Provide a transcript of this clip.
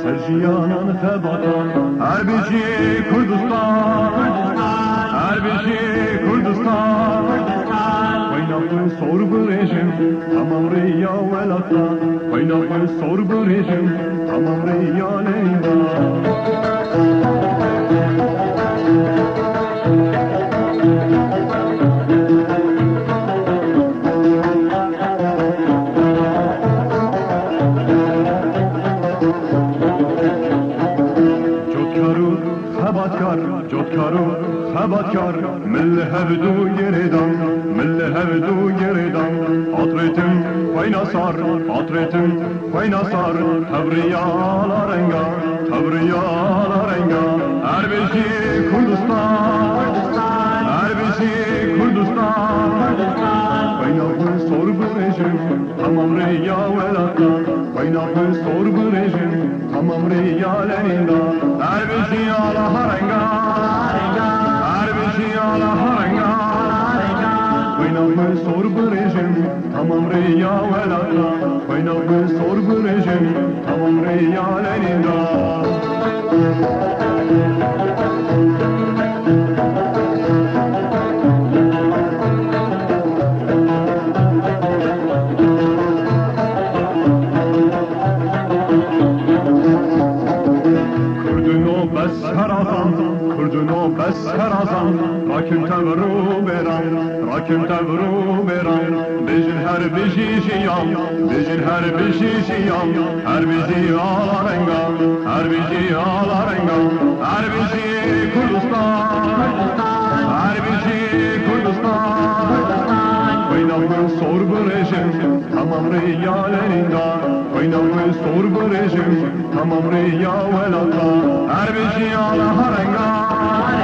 Serjiyanan xebatan her beşi Kurdistan her beşi Kurdistan Kaynaklı sor bu rejim tamam riya velata Kaynaklı sor bu rejim tamam riya leyla Xebatkar milli hevdu yeredan milli hevdu yeredan Atretim faynasar atretim faynasar Tevriyala renga tevriyala renga her beşi Kurdistan her beşi Kurdistan Kaynaklı sor bu rejim tamam riya velata Kaynaklı sor bu rejim tamam riya lenida her beşi ala renga Kaynaklı sor bu rejim tamam riya velata Kaynaklı sor bu rejim tamam riya lenida بس هرازان راکن تورو بران راکن تورو بران بجن هر بشی شیام بجن هر بشی شیام هر بشی آلا رنگا هر بشی آلا رنگا هر بشی کردستان هر بشی کردستان Kaynaklı sor bu rejim tamam riyalerinde Kaynaklı sor bu rejim tamam riya velata her beşi ala harenga